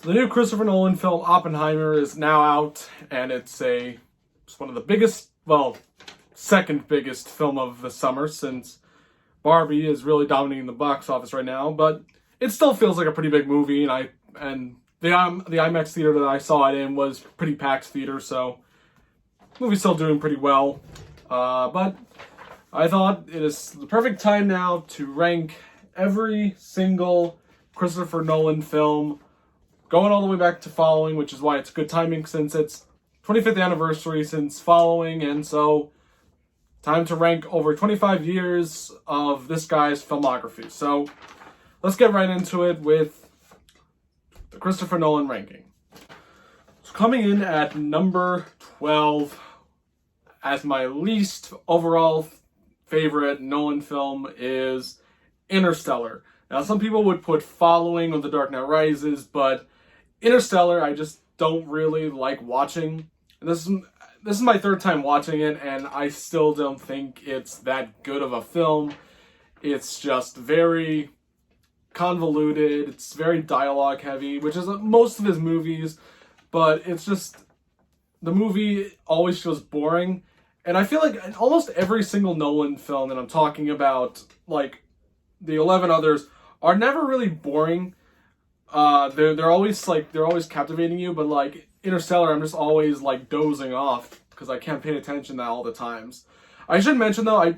So the new Christopher Nolan film Oppenheimer is now out, and it's one of the biggest, well, second biggest film of the summer, since Barbie is really dominating the box office right now. But it still feels like a pretty big movie, and the IMAX theater that I saw it in was pretty packed theater, so the movie's still doing pretty well. But I thought it is the perfect time now to rank every single Christopher Nolan film, going all the way back to Following, which is why it's good timing since it's 25th anniversary since Following, and so time to rank over 25 years of this guy's filmography. So let's get right into it with the Christopher Nolan ranking. So coming in at number 12 as my least overall favorite Nolan film is Interstellar. Now, some people would put Following or The Dark Knight Rises, but Interstellar I just don't really like watching. And this is my third time watching it, and I still don't think it's that good of a film. It's just very convoluted. It's very dialogue heavy, which is most of his movies, but it's just, the movie always feels boring. And I feel like in almost every single Nolan film that I'm talking about, like the 11 others, are never really boring. They're always captivating you, but like Interstellar, I'm just always like dozing off because I can't pay attention to that all the times. I should mention though, I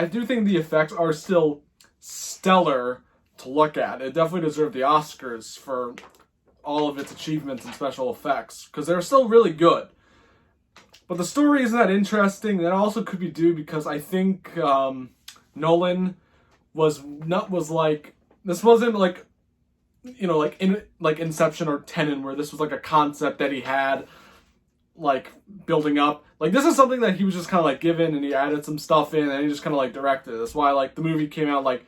do think the effects are still stellar to look at. It definitely deserved the Oscars for all of its achievements in special effects because they're still really good. But the story isn't that interesting. That also could be due because I think Nolan this wasn't like, you know, like Inception or Tenet, where this was like a concept that he had like building up. Like this is something that he was just kind of like given, and he added some stuff in, and he just kind of like directed it. That's why like the movie came out like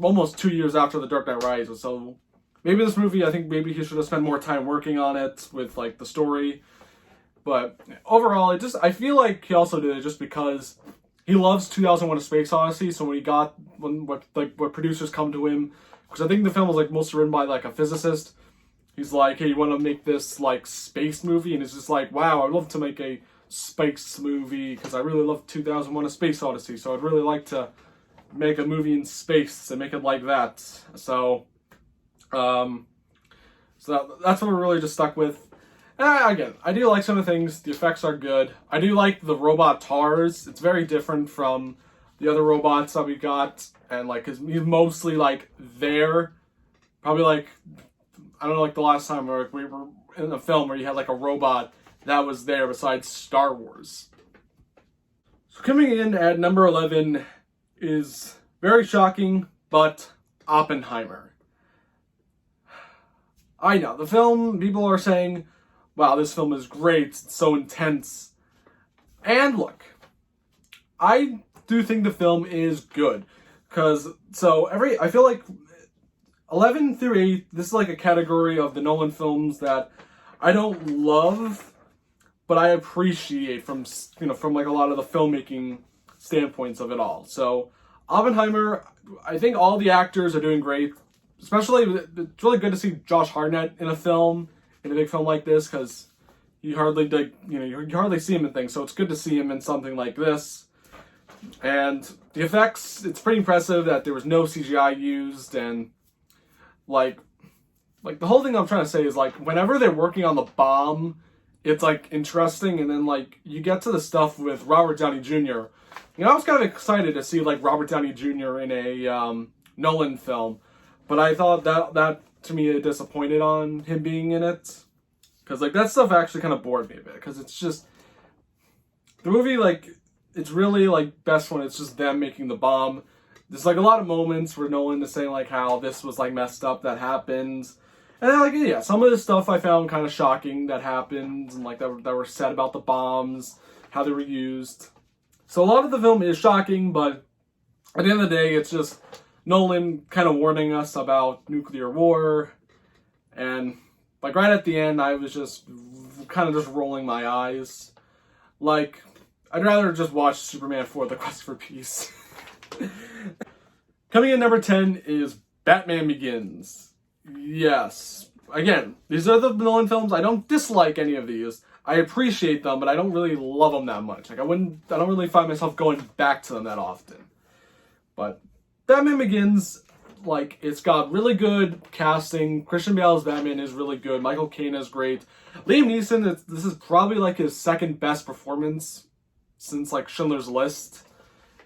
almost 2 years after The Dark Knight Rises. So maybe this movie, I think maybe he should have spent more time working on it with like the story. But overall, I feel like he also did it just because he loves 2001: A Space Odyssey. So when producers come to him, because I think the film was like mostly written by like a physicist. He's like, hey, you want to make this like space movie? And it's just like, wow, I'd love to make a space movie because I really love 2001: A Space Odyssey. So I'd really like to make a movie in space and make it like that. So that's what we're really just stuck with. Again, I do like some of the things. The effects are good. I do like the robot TARS. It's very different from the other robots that we got. And like, cause he's mostly like there. Probably like, I don't know, like the last time we were in a film where you had like a robot that was there besides Star Wars. So coming in at number 11 is very shocking, but Oppenheimer. I know, the film, people are saying, wow, this film is great, it's so intense. And look, I do think the film is good. I feel like 11 through 8, this is like a category of the Nolan films that I don't love, but I appreciate from like a lot of the filmmaking standpoints of it all. So Oppenheimer, I think all the actors are doing great. Especially, it's really good to see Josh Hartnett in a big film like this, because you hardly see him in things. So it's good to see him in something like this. And the effects, it's pretty impressive that there was no CGI used, and like the whole thing I'm trying to say is like whenever they're working on the bomb, it's like interesting, and then like you get to the stuff with Robert Downey Jr. I was kind of excited to see like Robert Downey Jr. in a Nolan film, but I thought that to me it disappointed on him being in it, because like that stuff actually kind of bored me a bit, because it's just the movie, like it's really like best when it's just them making the bomb. There's like a lot of moments where Nolan is saying like how this was like messed up that happens. And then like, yeah, some of the stuff I found kind of shocking that happened, and like that were said about the bombs, how they were used. So a lot of the film is shocking, but at the end of the day, it's just Nolan kind of warning us about nuclear war. And like right at the end, I was just kind of just rolling my eyes. Like, I'd rather just watch Superman 4: The Quest for Peace. Coming in number 10 is Batman Begins. Yes. again, these are the Nolan films. I don't dislike any of these. I appreciate them, but I don't really love them that much. Like, I don't really find myself going back to them that often. But Batman Begins, like, it's got really good casting. Christian Bale's Batman is really good. Michael Caine is great. Liam Neeson, this is probably, like, his second best performance since, like, Schindler's List.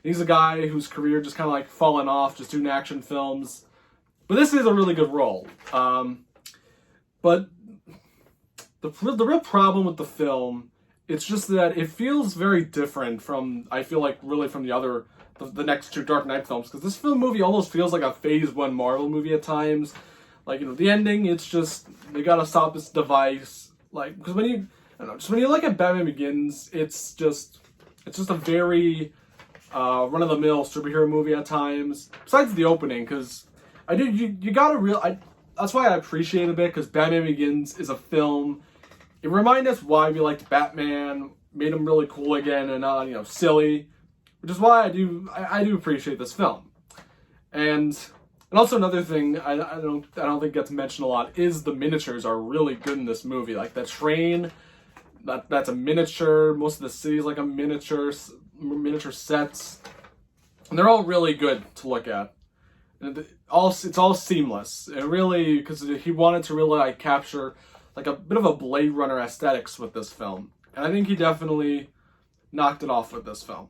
He's a guy whose career just kind of, like, fallen off, just doing action films. But this is a really good role. But the real problem with the film, it's just that it feels very different from, I feel like, really from the next two Dark Knight films. Because this movie almost feels like a Phase 1 Marvel movie at times. Like, you know, the ending, it's just, they gotta stop this device. Like, because when you look at Batman Begins, it's just a very run-of-the-mill superhero movie at times. Besides the opening, because you gotta that's why I appreciate it a bit, because Batman Begins is a film. It reminded us why we liked Batman, made him really cool again and not, you know, silly, which is why I do appreciate this film. And also another thing I don't think gets mentioned a lot is the miniatures are really good in this movie. Like that train, that's a miniature. Most of the city's like a miniature sets, and they're all really good to look at. And it's all seamless. It really, because he wanted to really like capture like a bit of a Blade Runner aesthetics with this film, and I think he definitely knocked it off with this film.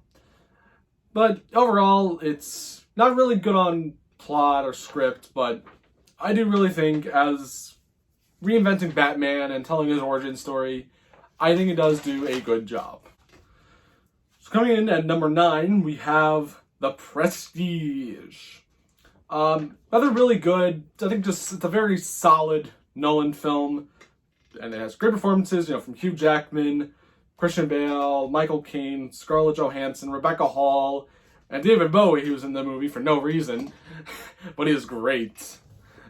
But overall, it's not really good on plot or script, but I do really think as reinventing Batman and telling his origin story, I think it does do a good job. So coming in at number 9, we have The Prestige. Another really good, I think it's a very solid Nolan film, and it has great performances, you know, from Hugh Jackman, Christian Bale, Michael Caine, Scarlett Johansson, Rebecca Hall, and David Bowie, who's in the movie for no reason, but he is great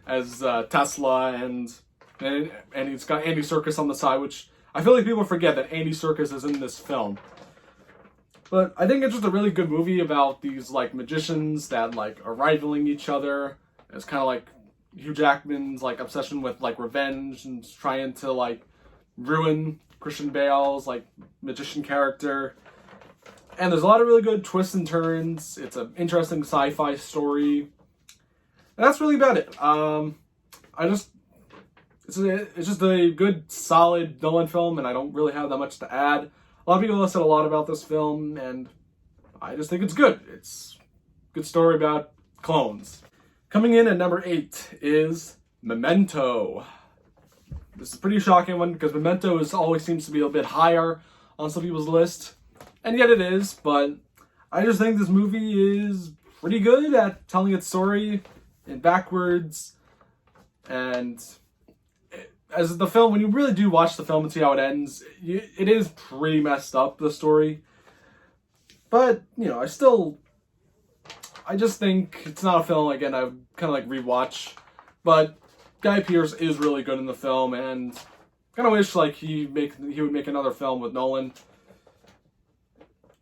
as Tesla, and he's got Andy Serkis on the side, which I feel like people forget that Andy Serkis is in this film. But I think it's just a really good movie about these like magicians that like are rivaling each other. It's kind of like Hugh Jackman's like obsession with like revenge and trying to like ruin Christian Bale's like magician character. And there's a lot of really good twists and turns. It's an interesting sci-fi story. And that's really about it. It's just a good, solid Nolan film, and I don't really have that much to add. A lot of people have said a lot about this film, and I just think it's good. It's a good story about clones. Coming in at number 8 is Memento. This is a pretty shocking one, because Memento always seems to be a bit higher on some people's list. And yet it is, but I just think this movie is pretty good at telling its story in backwards. And as the film, when you really do watch the film and see how it ends, it is pretty messed up, the story. But, you know, I just think it's not a film, again, I would kind of like rewatch. But Guy Pearce is really good in the film, and kind of wish like he would make another film with Nolan.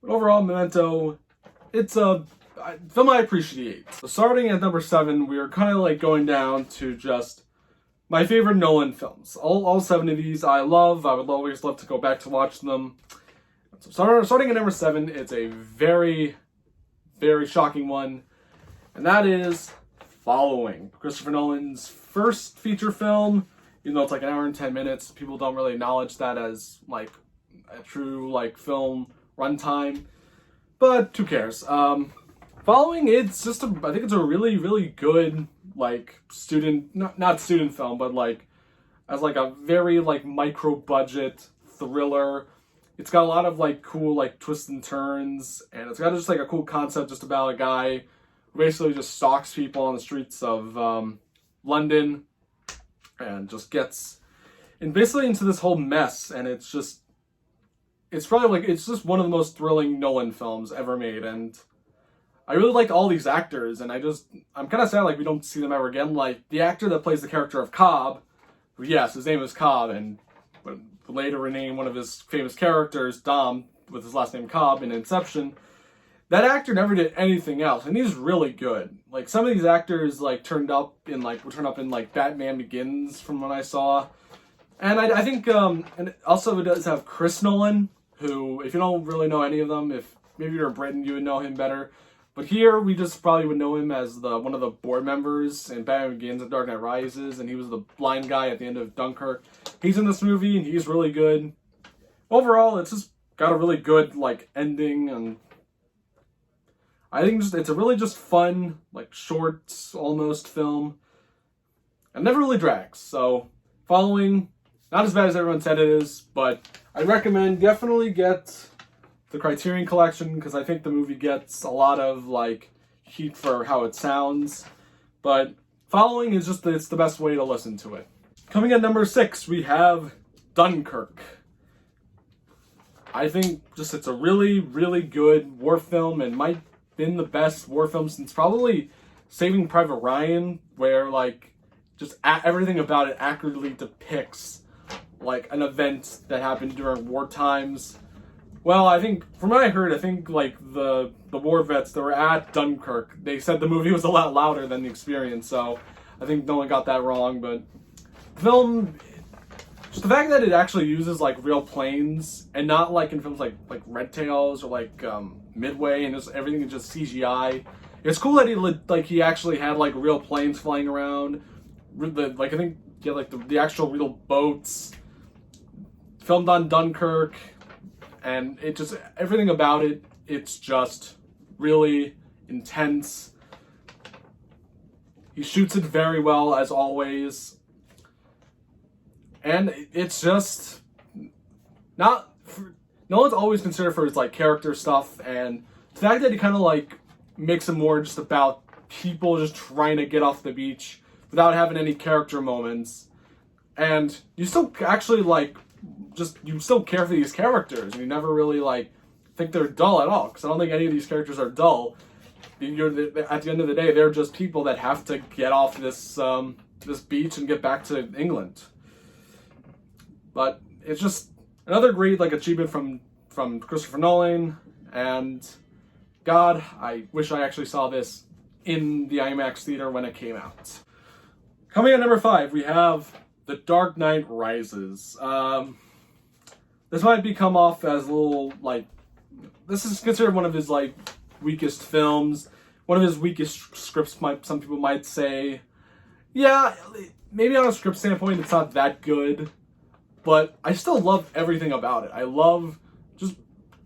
But overall, Memento, it's a film I appreciate. So starting at number 7, we are kind of like going down to just my favorite Nolan films. All 7 of these I love. I would always love to go back to watch them. So starting at number 7, it's a very, very shocking one. And that is Following. Christopher Nolan's first feature film. Even though it's like an hour and 10 minutes, people don't really acknowledge that as like a true like film runtime. But who cares? Following, it's just I think it's a really, really good like not student film, but like as like a very like micro budget thriller. It's got a lot of like cool like twists and turns, and it's got just like a cool concept just about a guy who basically just stalks people on the streets of London and just gets basically into this whole mess. And it's just one of the most thrilling Nolan films ever made, and I really like all these actors, and I'm kind of sad like we don't see them ever again. Like the actor that plays the character of Cobb, who, yes, his name is Cobb, and later renamed one of his famous characters, Dom, with his last name Cobb in Inception. that actor never did anything else, and he's really good. Like, some of these actors, like, were turned up in, like, Batman Begins from what I saw. And I think, and also it does have Chris Nolan, who, if you don't really know any of them, if maybe you're in Britain, you would know him better. But here, we just probably would know him as one of the board members in Batman Begins and Dark Knight Rises, and he was the blind guy at the end of Dunkirk. He's in this movie, and he's really good. Overall, it's just got a really good, like, ending, and I think it's a really just fun, like, short, almost film. And never really drags, so following, not as bad as everyone said it is, but I recommend definitely get the Criterion Collection, because I think the movie gets a lot of, like, heat for how it sounds. But following is just, it's the best way to listen to it. Coming at number 6, we have Dunkirk. I think just it's a really, really good war film, and might been the best war film since probably Saving Private Ryan, where, like, just everything about it accurately depicts, like, an event that happened during war times. Well, I think, from what I heard, I think, like, the war vets that were at Dunkirk, they said the movie was a lot louder than the experience, so I think no one got that wrong. But the film, just the fact that it actually uses, like, real planes, and not like in films like Red Tails or like Midway, and just everything is just CGI. It's cool that he actually had, like, real planes flying around. I think the actual real boats. Filmed on Dunkirk, and it just, everything about it, it's just really intense. He shoots it very well, as always. And it's just no one's always considered for his, like, character stuff, and the fact that he kind of, like, makes it more just about people just trying to get off the beach without having any character moments, and you still actually, like, you still care for these characters, and you never really, like, think they're dull at all, because I don't think any of these characters are dull. At the end of the day, they're just people that have to get off this beach and get back to England. But it's just another great, like, achievement from Christopher Nolan, and God, I wish I actually saw this in the IMAX theater when it came out. Coming at number 5, we have The Dark Knight Rises. This might come off as a little, like, this is considered one of his, like, weakest films, one of his weakest scripts, some people might say. Yeah, maybe on a script standpoint, it's not that good, but I still love everything about it. I love just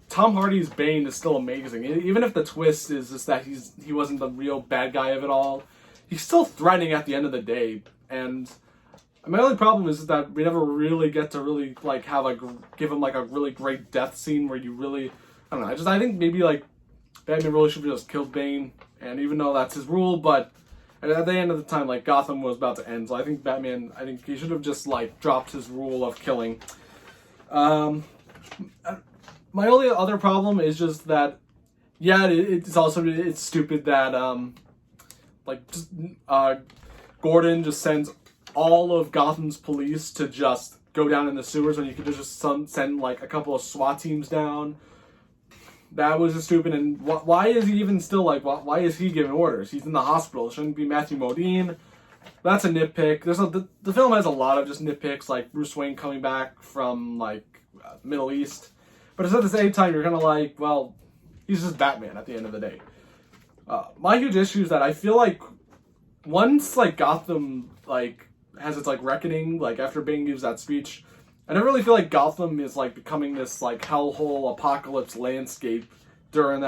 Tom Hardy's Bane is still amazing. Even if the twist is just that he wasn't the real bad guy of it all, he's still threatening at the end of the day. And my only problem is that we never really get to really, like, give him, like, a really great death scene where you really, I don't know. I think maybe, like, Batman really should have just killed Bane, and even though that's his rule, but at the end of the time, like, Gotham was about to end, so I think he should have just, like, dropped his rule of killing. My only other problem is just that, yeah, it's stupid that, Gordon just sends all of Gotham's police to just go down in the sewers when you could just send, like, a couple of SWAT teams down. That was just stupid, and why is he even still, like, why is he giving orders? He's in the hospital. It shouldn't be Matthew Modine. That's a nitpick. The film has a lot of just nitpicks, like Bruce Wayne coming back from, like, Middle East. But it's at the same time, you're kind of like, well, he's just Batman at the end of the day. My huge issue is that I feel like once, like, Gotham, like, has its, like, reckoning, like, after Bane gives that speech, I never really feel like Gotham is, like, becoming this, like, hellhole apocalypse landscape during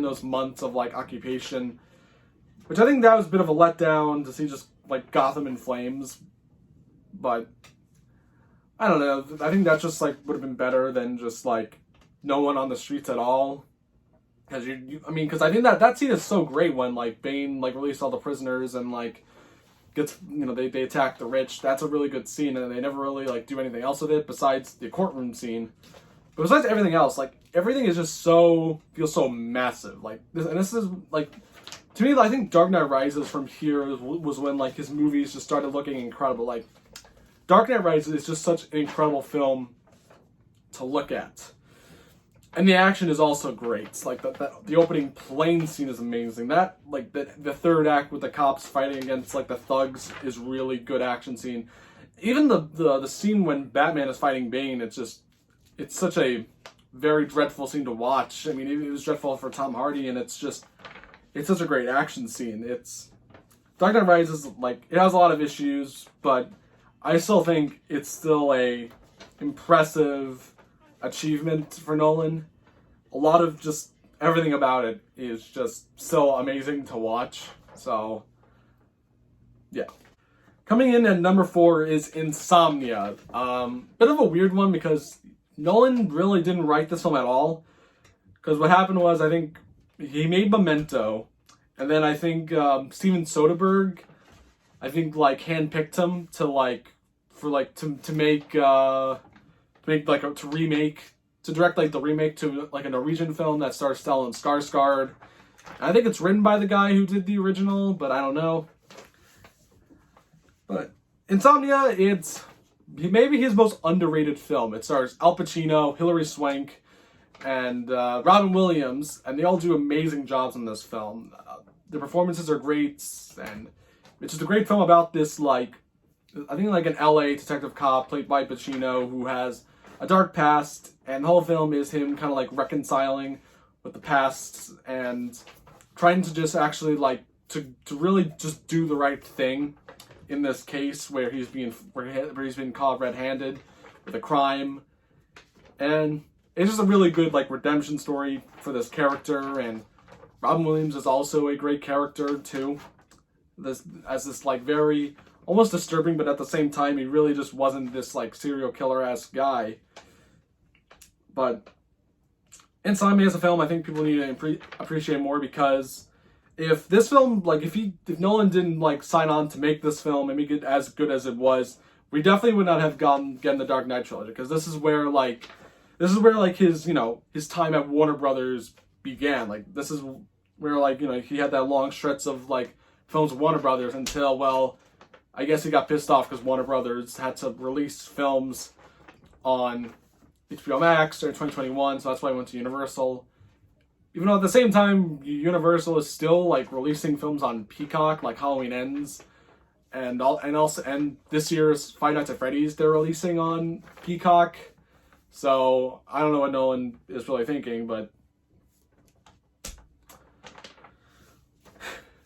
those months of, like, occupation, which I think that was a bit of a letdown to see just, like, Gotham in flames. But I don't know. I think that just, like, would have been better than just, like, no one on the streets at all. Because I think that scene is so great when, like, Bane, like, released all the prisoners and, like, gets, they attack the rich. That's a really good scene, and they never really, like, do anything else with it besides the courtroom scene. But besides everything else, like, everything is just feels so massive. Like, this is, like, to me, I think Dark Knight Rises from here was when, like, his movies just started looking incredible. Like, Dark Knight Rises is just such an incredible film to look at. And the action is also great. It's like the opening plane scene is amazing. That, like, the third act with the cops fighting against, like, the thugs is really good action scene. Even the scene when Batman is fighting Bane, it's such a very dreadful scene to watch. I mean, it was dreadful for Tom Hardy, and it's such a great action scene. Dark Knight Rises, like, it has a lot of issues, but I still think it's still a impressive achievement for Nolan. A lot of just everything about it is just so amazing to watch. So, yeah. Coming in at number 4 is Insomnia. Bit of a weird one because Nolan really didn't write this film at all. Because what happened was, I think he made Memento, and then I think Steven Soderbergh, I think, like, handpicked him to direct like the remake to like a Norwegian film that stars Stellan Skarsgård. I think it's written by the guy who did the original, but I don't know. But Insomnia, it's maybe his most underrated film. It stars Al Pacino, Hilary Swank, and Robin Williams, and they all do amazing jobs in this film. The performances are great, and it's just a great film about this, like, I think like an LA detective cop played by Pacino who has a dark past, and the whole film is him kind of like reconciling with the past and trying to just actually like to really just do the right thing in this case where he's being caught red-handed with a crime. And it's just a really good like redemption story for this character, and Robin Williams is also a great character too. This like very almost disturbing, but at the same time, he really just wasn't this like serial killer-esque guy. But Insomnia as a film, I think people need to appreciate more, because if this film, like, if Nolan didn't like sign on to make this film and make it as good as it was, we definitely would not have gotten the Dark Knight trilogy, because this is where his, you know, his time at Warner Brothers began. Like, this is where, like, you know, he had that long stretch of like films with Warner Brothers until, well, I guess he got pissed off because Warner Brothers had to release films on HBO Max during 2021, so that's why I went to Universal. Even though at the same time, Universal is still like releasing films on Peacock, like Halloween Ends, and this year's Five Nights at Freddy's they're releasing on Peacock. So I don't know what Nolan is really thinking, but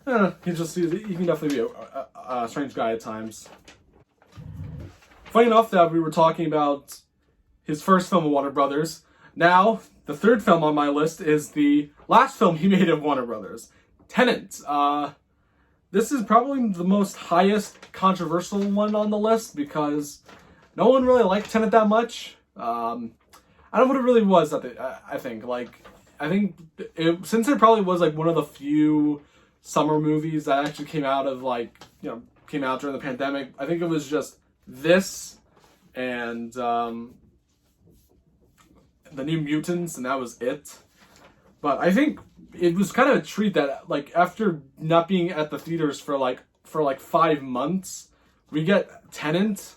he can definitely be a strange guy at times. Funny enough that we were talking about his first film with Warner Brothers. Now, the third film on my list is the last film he made at Warner Brothers, Tenet. This is probably the most highest controversial one on the list because no one really liked Tenet that much. I don't know what it really was. I think since it probably was like one of the few summer movies that actually came out during the pandemic. I think it was just this and the New Mutants, and that was it. But I think it was kind of a treat that, like, after not being at the theaters for 5 months, we get Tenet,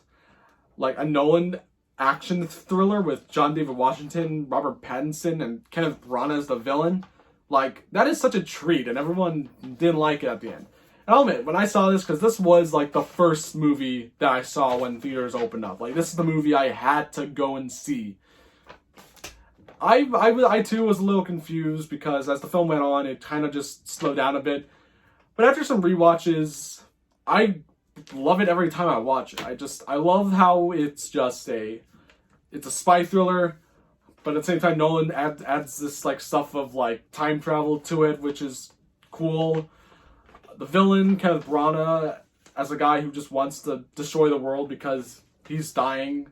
like a Nolan action thriller with John David Washington, Robert Pattinson, and Kenneth Branagh as the villain. Like, that is such a treat, and everyone didn't like it at the end. And I'll admit, when I saw this, because this was like the first movie that I saw when theaters opened up. Like, this is the movie I had to go and see. I too was a little confused because as the film went on, it kind of just slowed down a bit. But after some rewatches, I love it every time I watch it. I love how it's a spy thriller, but at the same time, Nolan adds this like stuff of like time travel to it, which is cool. The villain, Kenneth Branagh, as a guy who just wants to destroy the world because he's dying,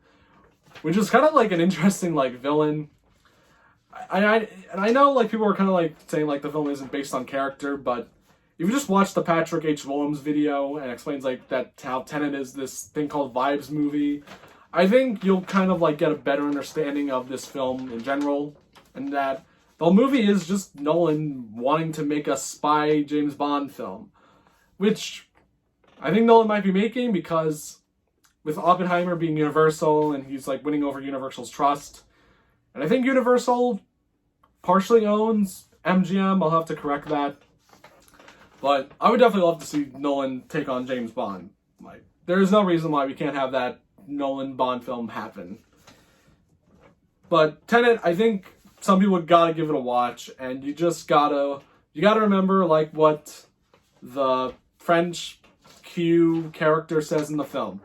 which is kind of like an interesting like villain. I know like people are kind of like saying like the film isn't based on character, but if you just watch the Patrick H. Willems video and explains like that how Tenet is this thing called vibes movie, I think you'll kind of like get a better understanding of this film in general, and that the movie is just Nolan wanting to make a spy James Bond film, which I think Nolan might be making because with Oppenheimer being Universal and he's like winning over Universal's trust, and I think Universal partially owns MGM. I'll have to correct that. But I would definitely love to see Nolan take on James Bond. Like, there's no reason why we can't have that Nolan Bond film happen. But Tenet, I think some people gotta give it a watch, and you gotta remember like what the French Q character says in the film.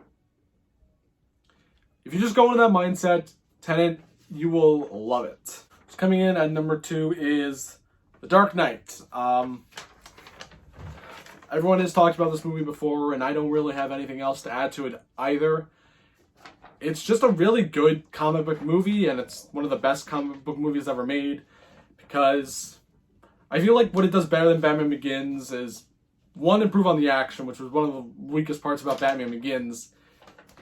If you just go into that mindset, Tenet, you will love it. So coming in at number 2 is The Dark Knight. Everyone has talked about this movie before, and I don't really have anything else to add to it either. It's just a really good comic book movie, and it's one of the best comic book movies ever made, because I feel like what it does better than Batman Begins is, one, improve on the action, which was one of the weakest parts about Batman Begins,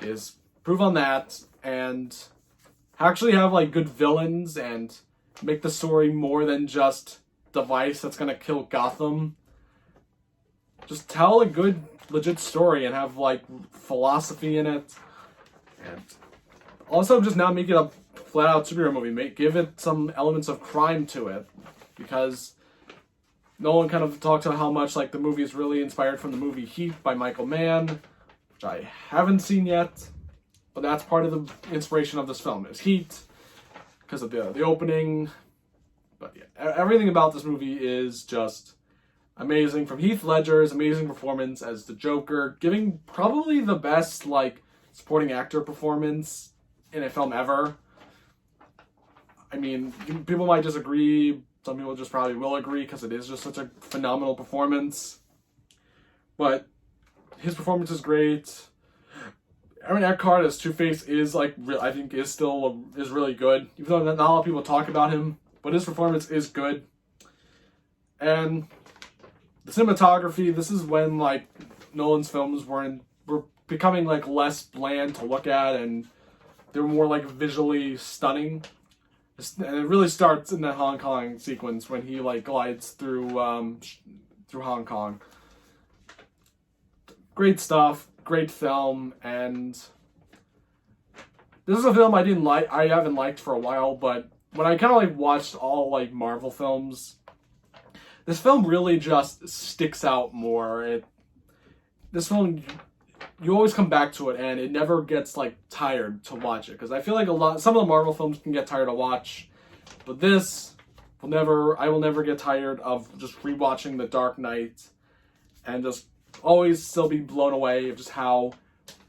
is improve on that, and actually have like good villains, and make the story more than just device that's gonna kill Gotham. Just tell a good, legit story and have like philosophy in it. And also just not make it a flat-out superhero movie. Give it some elements of crime to it. Because Nolan kind of talked about how much like the movie is really inspired from the movie Heat by Michael Mann, which I haven't seen yet. But that's part of the inspiration of this film, is Heat, because of the opening. But yeah, everything about this movie is just amazing. From Heath Ledger's amazing performance as the Joker, giving probably the best like supporting actor performance in a film ever. I mean, people might disagree. Some people just probably will agree because it is just such a phenomenal performance. But his performance is great. Aaron Eckhart as Two-Face is like, I think is really good. Even though not a lot of people talk about him, but his performance is good. And the cinematography, this is when like Nolan's films were becoming like less bland to look at, and they were more like visually stunning. And it really starts in that Hong Kong sequence when he like glides through Hong Kong. Great stuff, great film, and this is a film I haven't liked for a while, but when I kind of like watched all like Marvel films, this film really just sticks out more. This film, you always come back to it, and it never gets like tired to watch it. Because I feel like some of the Marvel films can get tired to watch, but this I will never get tired of just rewatching The Dark Knight, and just always still be blown away of just how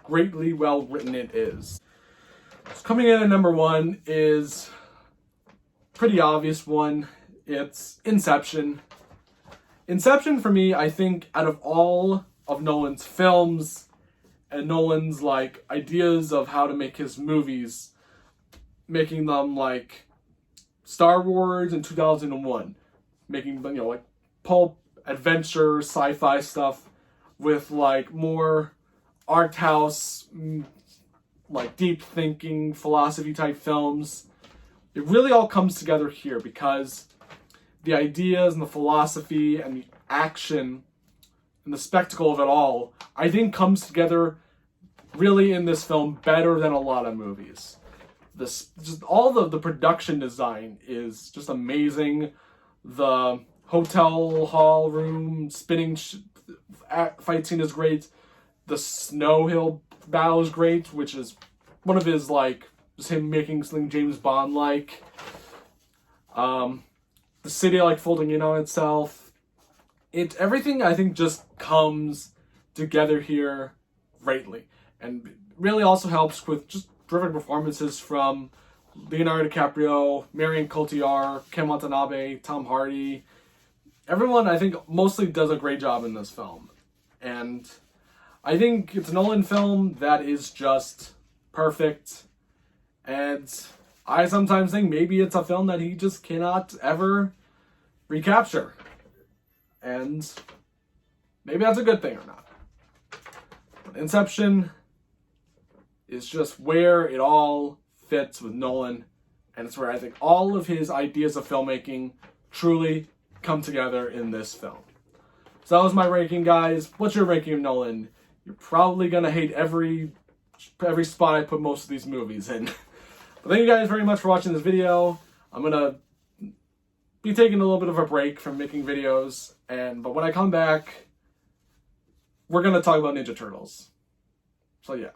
greatly well written it is. So coming in at number 1 is a pretty obvious one. It's Inception. Inception, for me, I think out of all of Nolan's films and Nolan's like ideas of how to make his movies, making them like Star Wars in 2001, making them, like pulp adventure sci-fi stuff with like more art house, like deep thinking philosophy type films. It really all comes together here, because the ideas and the philosophy and the action and the spectacle of it all, I think, comes together really in this film better than a lot of movies. All the production design is just amazing. The hotel hall room spinning fight scene is great. The snow hill battle is great, which is one of his like just him making something James Bond like. The city like folding in on itself. Everything I think just comes together here greatly, and really also helps with just terrific performances from Leonardo DiCaprio, Marion Cotillard, Ken Watanabe, Tom Hardy. Everyone, I think, mostly does a great job in this film, and I think it's a Nolan film that is just perfect. And I sometimes think maybe it's a film that he just cannot ever recapture. And maybe that's a good thing or not. But Inception is just where it all fits with Nolan. And it's where I think all of his ideas of filmmaking truly come together in this film. So that was my ranking, guys. What's your ranking of Nolan? You're probably going to hate every spot I put most of these movies in. But thank you guys very much for watching this video. I'm going to be taking a little bit of a break from making videos, but when I come back, we're going to talk about Ninja Turtles. So yeah.